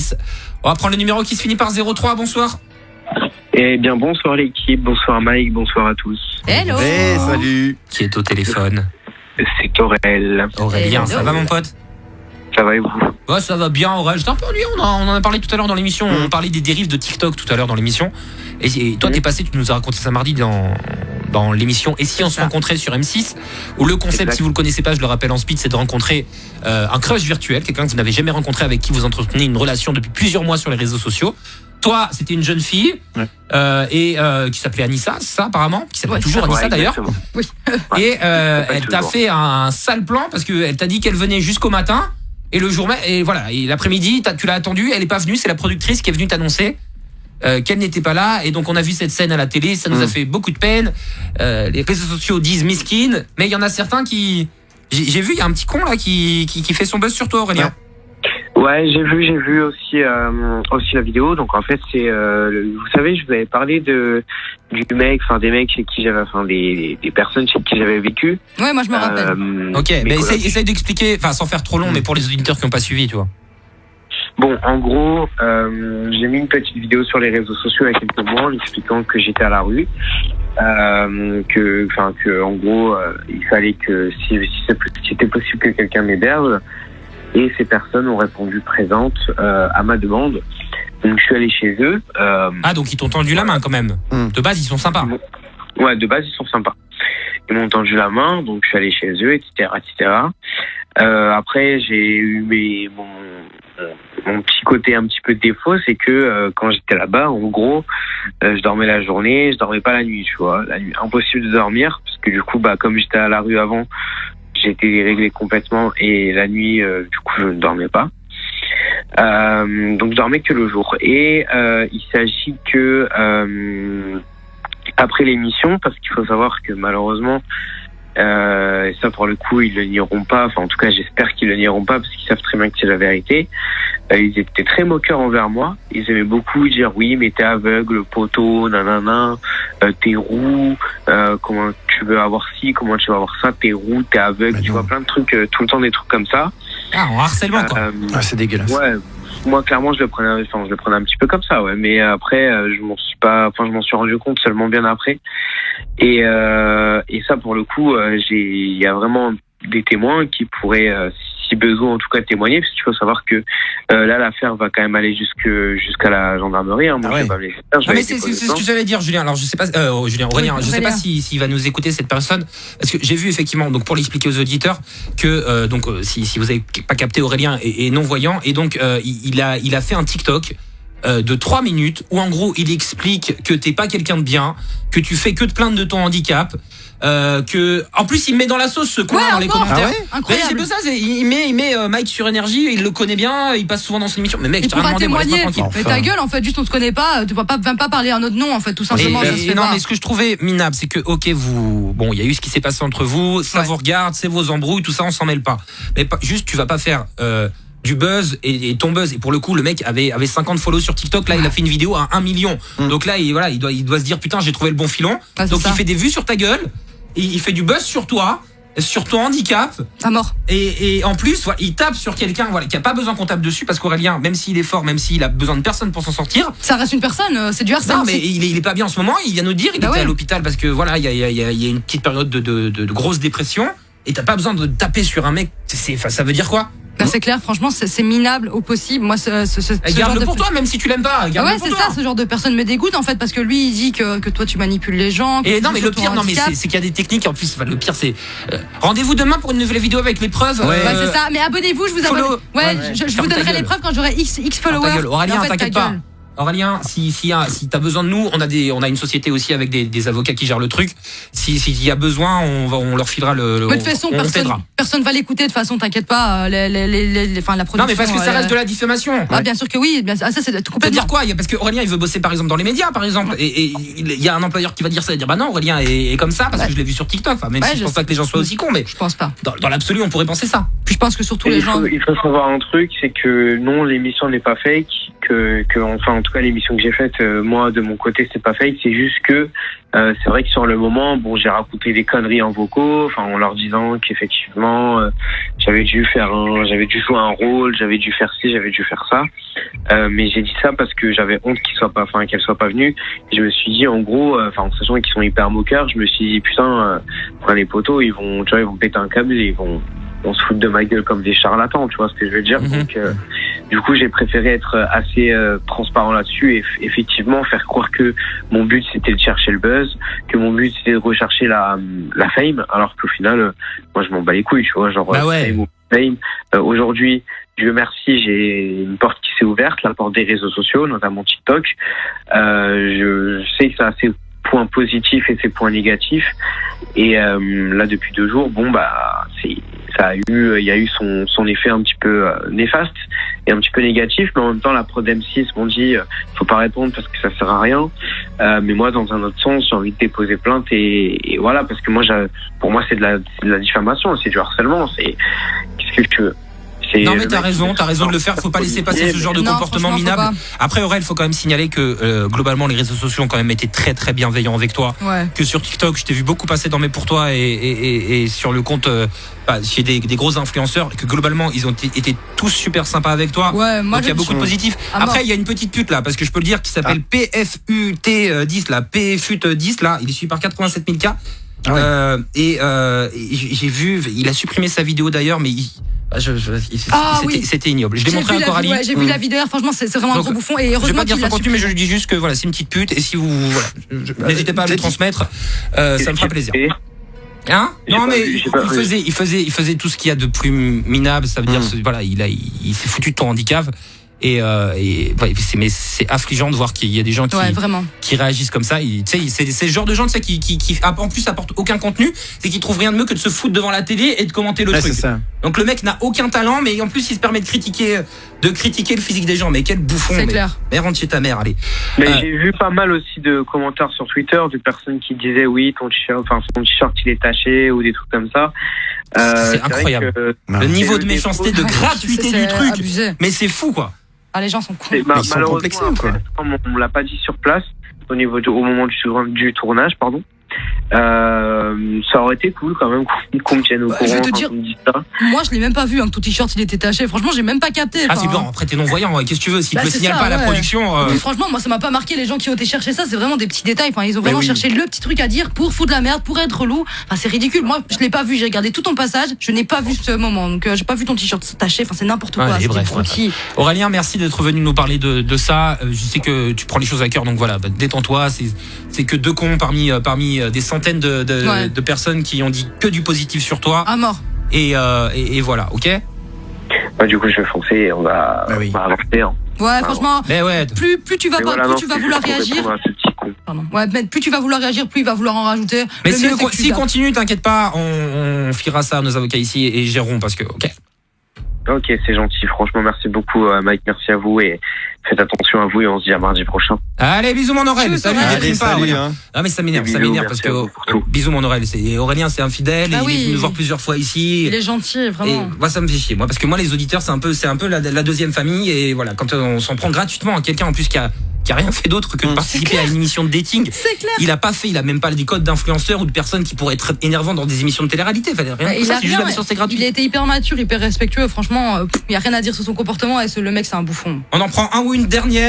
M6. On va prendre le numéro qui se finit par 03. Bonsoir. Eh bien, bonsoir l'équipe, bonsoir Mike, bonsoir à tous. Hello. Hey, salut. Qui est au téléphone? C'est Aurel. Aurélien, Hello. ça va mon pote? Ça va et vous? Ouais, ça va bien, Aurel. J'étais un peu ennuyé, on en a parlé tout à l'heure dans l'émission. On parlait des dérives de TikTok tout à l'heure dans l'émission. Et toi, t'es passé, tu nous as raconté ça mardi dans l'émission Et si on se rencontrait sur M6, où le concept, Exact. si vous le connaissez pas, je le rappelle en speed, c'est de rencontrer un crush virtuel, quelqu'un que vous n'avez jamais rencontré, avec qui vous entretenez une relation depuis plusieurs mois sur les réseaux sociaux. Toi, c'était une jeune fille qui s'appelait Anissa, ça apparemment, qui s'appelle toujours Anissa d'ailleurs. exactement. Oui. Et elle t'a toujours. fait un sale plan parce qu'elle t'a dit qu'elle venait jusqu'au matin. Et le jour même, et voilà, et l'après-midi, tu l'as attendue, elle est pas venue, c'est la productrice qui est venue t'annoncer qu'elle n'était pas là. Et donc on a vu cette scène à la télé, ça nous a fait beaucoup de peine. Les réseaux sociaux disent miskine, mais il y en a certains qui... J'ai vu, il y a un petit con là qui fait son buzz sur toi, Aurélien. Ouais, j'ai vu aussi la vidéo. Donc en fait, c'est vous savez, je vous avais parlé du mec, enfin des mecs chez qui j'avais, enfin des personnes chez qui j'avais vécu. Ouais, moi je me rappelle. Ok, mes mais colocs. essaye d'expliquer, enfin sans faire trop long, mais pour les auditeurs qui n'ont pas suivi, tu vois. Bon, en gros, j'ai mis une petite vidéo sur les réseaux sociaux il y a quelques mois en expliquant que j'étais à la rue, que en gros, il fallait que si c'était possible que quelqu'un m'héberge. Et ces personnes ont répondu présentes à ma demande. Donc je suis allé chez eux. Ah, donc ils t'ont tendu la main quand même. De base, ils sont sympas. Ouais, de base ils sont sympas. Ils m'ont tendu la main, donc je suis allé chez eux, etc., etc. Après, j'ai eu mon petit côté un petit peu de défaut, c'est que quand j'étais là-bas, en gros, je dormais la journée, je dormais pas la nuit, tu vois. La nuit, impossible de dormir, parce que du coup, comme j'étais à la rue avant, j'ai été déréglé complètement, et la nuit, du coup, je ne dormais pas. Donc je dormais que le jour. Et il s'agit que après l'émission, parce qu'il faut savoir que malheureusement, ça pour le coup ils le nieront pas, enfin en tout cas j'espère qu'ils le nieront pas, parce qu'ils savent très bien que c'est la vérité. Ils étaient très moqueurs envers moi, ils aimaient beaucoup dire oui mais t'es aveugle, poteau, nanana, t'es roux, comment tu veux avoir ci, comment tu veux avoir ça, t'es roux, t'es aveugle, tu vois, plein de trucs, tout le temps des trucs comme ça. Ah, en harcèlement quoi. C'est dégueulasse. Ouais, moi clairement je le prenais un petit peu comme ça, ouais, mais après je m'en suis rendu compte seulement bien après. Et ça pour le coup, il y a vraiment des témoins qui pourraient, si besoin en tout cas, témoigner, parce qu'il faut savoir que là l'affaire va quand même aller jusqu'à la gendarmerie. Hein. Moi, je vais pas me laisser faire, je vais mais aller c'est déposer ce que ça. j'allais dire, Julien. Alors je sais pas, Aurélien, je sais pas s'il va nous écouter cette personne, parce que j'ai vu effectivement, donc pour l'expliquer aux auditeurs, que si vous avez pas capté, Aurélien est non voyant, et donc il a fait un TikTok de 3 minutes où en gros il explique que t'es pas quelqu'un de bien, que tu fais que te plaindre de ton handicap, que en plus il met dans la sauce ce con dans les commentaires. Incroyable. Mais c'est peu ça, il met Mike sur Énergie, il le connaît bien, il passe souvent dans son émission. Mais mec, Il je t'ai rien pourra demandé, moi, laisse-moi témoigner. tranquille. Mais ta gueule, en fait, juste on te connaît pas, tu vas pas, viens pas parler un autre nom, en fait, tout simplement. Ça se fait non, pas. mais ce que je trouvais minable, c'est que, ok, il y a eu ce qui s'est passé entre vous, ça vous regarde, c'est vos embrouilles, tout ça, on s'en mêle pas. Mais juste, tu vas pas faire du buzz et ton buzz. Et pour le coup, le mec avait 50 follow sur TikTok, là, il a fait une vidéo à 1 million. Donc là, il doit se dire, putain, j'ai trouvé le bon filon. Donc il fait des vues sur ta gueule, il fait du buzz sur toi, sur ton handicap. À mort. Et en plus, il tape sur quelqu'un qui a pas besoin qu'on tape dessus, parce qu'Aurélien, même s'il est fort, même s'il a besoin de personne pour s'en sortir, ça reste une personne, c'est du harcèlement. non, mais il est pas bien en ce moment, il vient nous dire, il était à l'hôpital parce que voilà, il y a une petite période de grosse dépression, et t'as pas besoin de taper sur un mec, ça veut dire quoi? C'est clair, franchement, c'est minable au possible. Moi, garde-le pour toi, même si tu l'aimes pas. Ouais, c'est ça, ce genre de personne me dégoûte en fait, parce que lui, il dit que toi, tu manipules les gens. Et non, mais le pire, c'est qu'il y a des techniques. En plus, le pire, c'est rendez-vous demain pour une nouvelle vidéo avec les preuves. Ouais, c'est ça. Mais abonnez-vous, je vous abonne. Ouais, je vous donnerai les preuves quand j'aurai X followers. Aurélien, t'inquiète pas. Aurélien, si t'as besoin de nous, on a une société aussi avec des avocats qui gèrent le truc. S'il y a besoin, on leur filera le. Mais de toute façon, personne va l'écouter. De toute façon, t'inquiète pas. La production. Non, mais parce que ça reste de la diffamation. Ah, bien sûr que oui. Ça, c'est complètement. C'est-à-dire quoi? Parce qu'Aurélien, il veut bosser par exemple dans les médias, par exemple, et il y a un employeur qui va dire ça, et dire bah non, Aurélien est comme ça parce que je l'ai vu sur TikTok. Enfin, même si je pense pas que les gens soient aussi cons, mais je pense pas. Dans l'absolu, on pourrait penser ça. Puis je pense que surtout les gens. Il faut savoir un truc, c'est que non, l'émission n'est pas fake, enfin en tout cas l'émission que j'ai faite, moi de mon côté c'est pas fake, c'est juste que c'est vrai que sur le moment, bon, j'ai raconté des conneries en vocaux, enfin en leur disant qu'effectivement j'avais dû jouer un rôle, j'avais dû faire ci, j'avais dû faire ça, mais j'ai dit ça parce que j'avait honte qu'elle soit pas venue. Et je me suis dit en gros, en sachant qu'ils sont hyper moqueurs, je me suis dit putain, les potos ils vont péter un câble et ils vont se foutre de ma gueule comme des charlatans, tu vois ce que je veux dire. Donc du coup j'ai préféré être assez transparent là-dessus et effectivement faire croire que mon but c'était de chercher le buzz, que mon but c'était de rechercher la fame, alors qu'au final moi je m'en bats les couilles, tu vois, genre fame. Aujourd'hui, Dieu merci, j'ai une porte qui s'est ouverte, la porte des réseaux sociaux, notamment TikTok. Je sais que ça a ses points positifs et ses points négatifs, et là depuis 2 jours, il y a eu son effet un petit peu néfaste et un petit peu négatif, mais en même temps la prod M6 m'ont dit faut pas répondre parce que ça sert à rien, mais moi dans un autre sens j'ai envie de déposer plainte et voilà, parce que pour moi c'est de la diffamation, c'est du harcèlement, qu'est-ce que tu veux. Non mais t'as raison de le faire, faut pas laisser passer ce genre de comportement minable. Après Aurel, faut quand même signaler que globalement les réseaux sociaux ont quand même été très très bienveillants avec toi, que sur TikTok je t'ai vu beaucoup passer dans mes pour toi et sur le compte chez des gros influenceurs, que globalement ils ont été tous super sympas avec toi, donc il y a beaucoup de positifs. Après il y a une petite pute là, parce que je peux le dire, qui s'appelle PFUT10 là, PFUT10 là, il est suivi par 87 000 cas. J'ai vu, il a supprimé sa vidéo d'ailleurs, mais c'était ignoble. Je l'ai montré à Coralie. J'ai vu la vidéo, franchement c'est vraiment un gros bouffon, et heureusement je vais pas dire son contenu, mais je lui dis juste que voilà, c'est une petite pute, et si vous n'hésitez pas à le transmettre, ça me fera plaisir. Hein? Non mais il faisait tout ce qu'il y a de plus minable, ça veut dire voilà, il s'est foutu de ton handicap. Mais c'est affligeant de voir qu'il y a des gens qui réagissent comme ça. C'est le genre de gens qui en plus apportent aucun contenu, c'est qu'ils trouvent rien de mieux que de se foutre devant la télé et de commenter le truc. Donc le mec n'a aucun talent, mais en plus il se permet de critiquer le physique des gens. Mais quel bouffon. C'est clair. Mais rentre chez ta mère, allez. Mais j'ai vu pas mal aussi de commentaires sur Twitter de personnes qui disaient oui, ton t-shirt il est taché, ou des trucs comme ça. C'est incroyable. Le niveau de méchanceté, de gratuité du truc. Abusé. Mais c'est fou quoi. Les gens sont cons. Ils sont complexés, quoi. On l'a pas dit sur place, au moment du tournage, pardon. Ça aurait été cool quand même qu'on me tienne au courant. Je vais te dire, moi je l'ai même pas vu, que ton t-shirt il était taché. Franchement, j'ai même pas capté. C'est bon, après t'es non-voyant, qu'est-ce que tu veux? S'ils te le signalent pas à la production. Mais franchement, moi ça m'a pas marqué les gens qui ont été chercher ça, c'est vraiment des petits détails. Ils ont vraiment cherché le petit truc à dire pour foutre de la merde, pour être relou. C'est ridicule. Moi je l'ai pas vu, j'ai regardé tout ton passage, je n'ai pas vu ce moment. Donc j'ai pas vu ton t-shirt taché, c'est n'importe quoi. Aurélien, merci d'être venu nous parler de ça. Je sais que tu prends les choses à cœur, donc voilà, détends-toi. C'est que 2 cons parmi des centaines de personnes qui ont dit que du positif sur toi. À mort. Et voilà, ok? Du coup, je vais foncer et on va avancer. Franchement, plus tu vas vouloir réagir. Plus tu vas vouloir réagir, plus il va vouloir en rajouter. Mais s'il continue, t'inquiète pas, on filera ça à nos avocats ici et géreront, parce que, Ok, c'est gentil. Franchement, merci beaucoup, Mike. Merci à vous et faites attention à vous et on se dit à mardi prochain. Allez, bisous mon Aurel. Salut, Ah mais ça m'énerve parce que bisous mon Aurel. Aurélien, c'est infidèle. Il est venu nous voir plusieurs fois ici. Il est gentil, vraiment. Et moi, ça me fait chier, parce que moi, les auditeurs, c'est un peu la deuxième famille, et voilà, quand on s'en prend gratuitement à quelqu'un en plus qui a rien fait d'autre que de participer à une émission de dating. C'est clair. Il a même pas des codes d'influenceurs ou de personnes qui pourraient être énervantes dans des émissions de télé-réalité. Il a été hyper mature, hyper respectueux. Franchement, il y a rien à dire sur son comportement, et le mec c'est un bouffon. On en prend un ou une dernière.